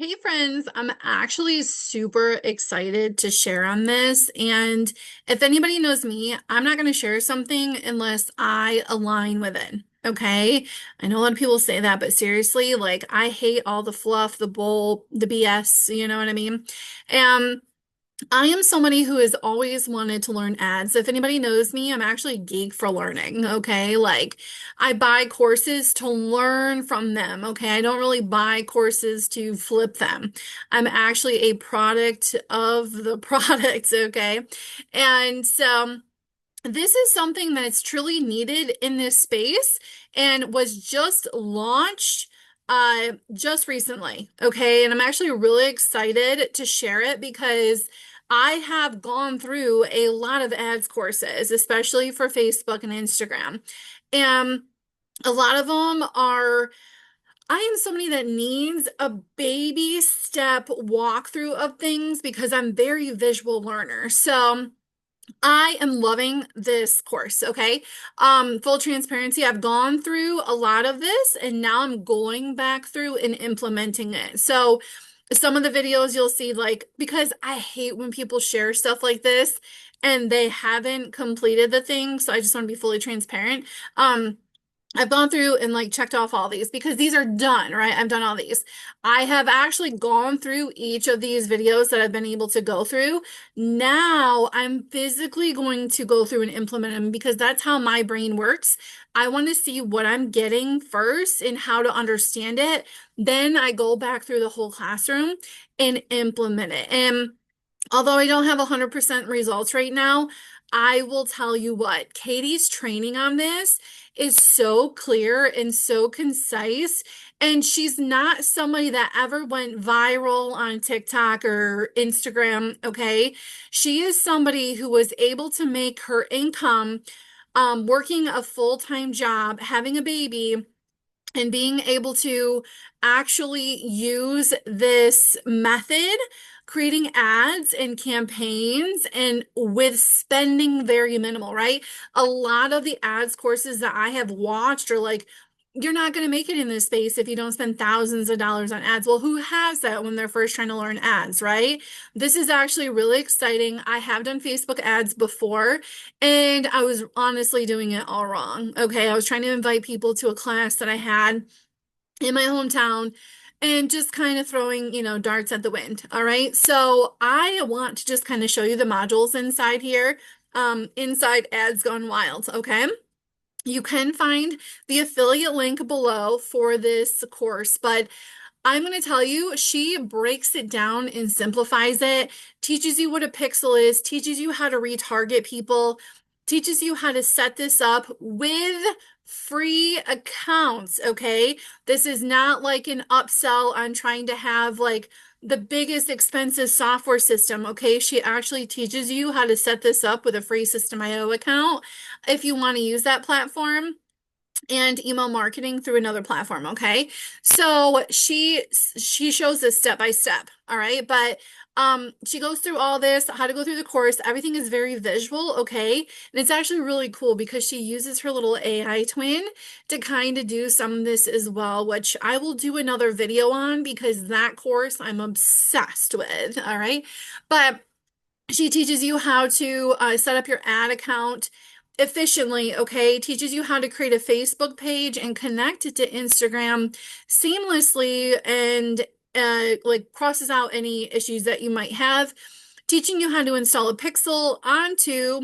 Hey friends, I'm actually super excited to share on this. And if anybody knows me, I'm not going to share something unless I align with it. Okay. I know a lot of people say that, but seriously, like I hate all the fluff, the bull, the BS, you know what I mean? Um, I am somebody who has always wanted to learn ads. If anybody knows me, I'm actually a geek for learning, okay? Like I buy courses to learn from them, okay? I don't really buy courses to flip them. I'm actually a product of the product, okay? And so this is something that's truly needed in this space and was just launched just recently. Okay. And I'm actually really excited to share it because I have gone through a lot of ads courses, especially for Facebook and Instagram. And a lot of them are, I am somebody that needs a baby step walkthrough of things because I'm very visual learner. So I am loving this course, okay? Full transparency, I've gone through a lot of this and now I'm going back through and implementing it. So some of the videos you'll see, like, because I hate when people share stuff like this and they haven't completed the thing, so I just want to be fully transparent. I've gone through and like checked off all these because these are done, right? I've done all these. I have actually gone through each of these videos that I've been able to go through. Now I'm physically going to go through and implement them because that's how my brain works. I want to see what I'm getting first and how to understand it. Then I go back through the whole classroom and implement it. And although I don't have 100% results right now, I will tell you what, Katie's training on this is so clear and so concise. And she's not somebody that ever went viral on TikTok or Instagram, okay? She is somebody who was able to make her income working a full-time job, having a baby, and being able to actually use this method, creating ads and campaigns, and with spending very minimal, right? A lot of the ads courses that I have watched are like, you're not going to make it in this space if you don't spend thousands of dollars on ads. Well, who has that when they're first trying to learn ads, right? This is actually really exciting. I have done Facebook ads before, and I was honestly doing it all wrong. Okay, I was trying to invite people to a class that I had in my hometown and just kind of throwing, darts at the wind. All right. So I want to just kind of show you the modules inside here, inside Ads Gone Wild. Okay. You can find the affiliate link below for this course, but I'm going to tell you, she breaks it down and simplifies it, teaches you what a pixel is, teaches you how to retarget people, teaches you how to set this up with free accounts, okay? This is not like an upsell on trying to have like the biggest expensive software system, okay? She actually teaches you how to set this up with a free System.io account if you want to use that platform and email marketing through another platform, okay? So she shows this step by step, all right? But she goes through all this, how to go through the course. Everything is very visual, okay? And it's actually really cool because she uses her little AI twin to kind of do some of this as well, which I will do another video on because that course I'm obsessed with, all right? But she teaches you how to set up your ad account efficiently, okay? Teaches you how to create a Facebook page and connect it to Instagram seamlessly and like crosses out any issues that you might have. Teaching you how to install a pixel onto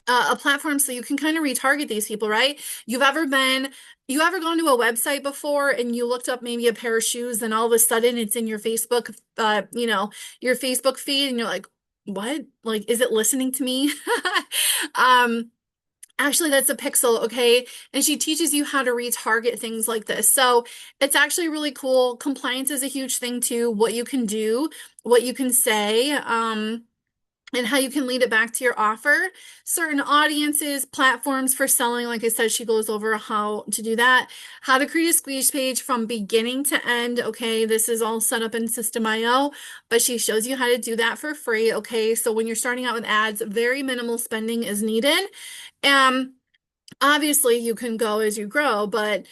a platform so you can kind of retarget these people, right? You ever gone to a website before and you looked up maybe a pair of shoes and all of a sudden it's in your Facebook, your Facebook feed and you're like, what? Like, is it listening to me? Um, Actually, that's a pixel, okay? And she teaches you how to retarget things like this. So it's actually really cool. Compliance is a huge thing too, what you can do, what you can say. And how you can lead it back to your offer. Certain audiences, platforms for selling. Like I said, she goes over how to do that. How to create a squeeze page from beginning to end. Okay, this is all set up in System.io, but she shows you how to do that for free. Okay, so when you're starting out with ads, very minimal spending is needed. Um, Obviously, you can go as you grow, but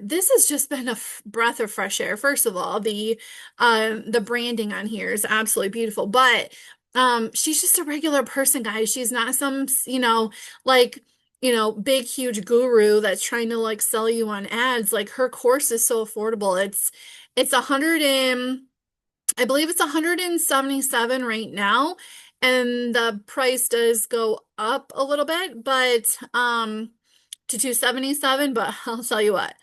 this has just been a breath of fresh air. First of all, the branding on here is absolutely beautiful, but she's just a regular person, guys. She's not some, like, big, huge guru that's trying to like sell you on ads. Like her course is so affordable. It's a hundred and I believe it's 177 right now, and the price does go up a little bit, but to 277, but I'll tell you what.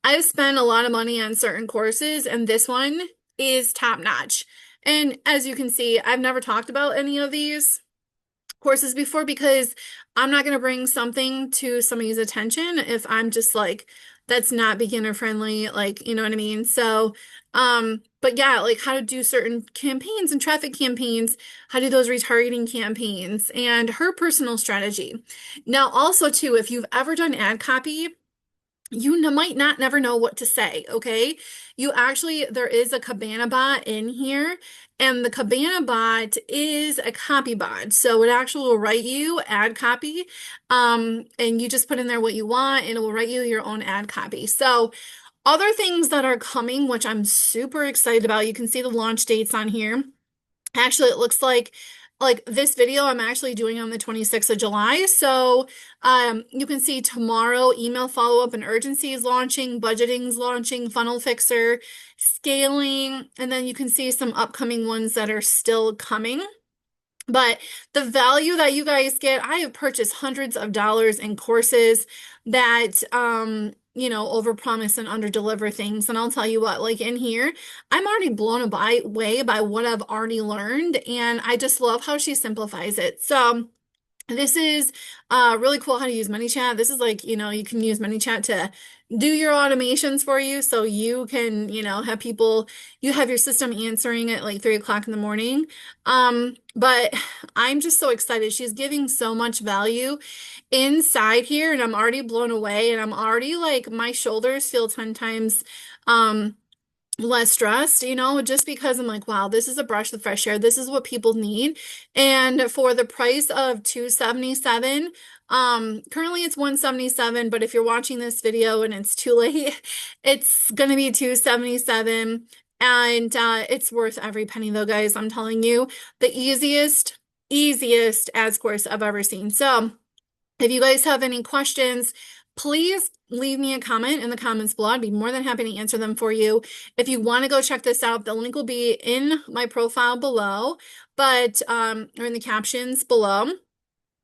I've spent a lot of money on certain courses, and this one is top notch. And as you can see, I've never talked about any of these courses before because I'm not going to bring something to somebody's attention if I'm just like, that's not beginner friendly, like, you know what I mean? So, but yeah, like how to do certain campaigns and traffic campaigns, how to do those retargeting campaigns, and her personal strategy. Now, also too, if you've ever done ad copy, you might not never know what to say, okay? There is a Cabana bot in here, and the Cabana bot is a copy bot. So it actually will write you ad copy, and you just put in there what you want, and it will write you your own ad copy. So other things that are coming, which I'm super excited about, you can see the launch dates on here. Actually, it looks like this video I'm actually doing on the 26th of July. So you can see tomorrow email follow-up and urgency is launching, budgeting's launching, funnel fixer, scaling, and then you can see some upcoming ones that are still coming. But the value that you guys get, I have purchased hundreds of dollars in courses that, overpromise and underdeliver things. And I'll tell you what, like in here, I'm already blown away by what I've already learned. And I just love how she simplifies it. So this is really cool how to use ManyChat. This is like, you can use ManyChat to do your automations for you so you can, have people, you have your system answering at like 3 o'clock in the morning. But I'm just so excited. She's giving so much value inside here, and I'm already blown away, and I'm already like, my shoulders feel 10 times less stressed, just because I'm like, wow, this is a brush of fresh air. This is what people need. And for the price of 277, currently it's 177, but if you're watching this video and it's too late, it's gonna be 277. And it's worth every penny though, guys. I'm telling you, the easiest ads course I've ever seen. So if you guys have any questions, please leave me a comment in the comments below. I'd be more than happy to answer them for you. If you want to go check this out, the link will be in my profile below, but or in the captions below.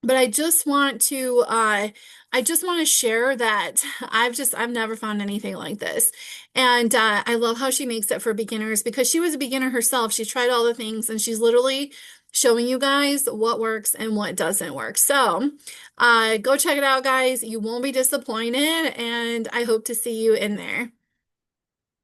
But I just want to share that I've never found anything like this. And I love how she makes it for beginners because she was a beginner herself. She tried all the things and she's literally showing you guys what works and what doesn't work. So go check it out, guys. You won't be disappointed, and I hope to see you in there.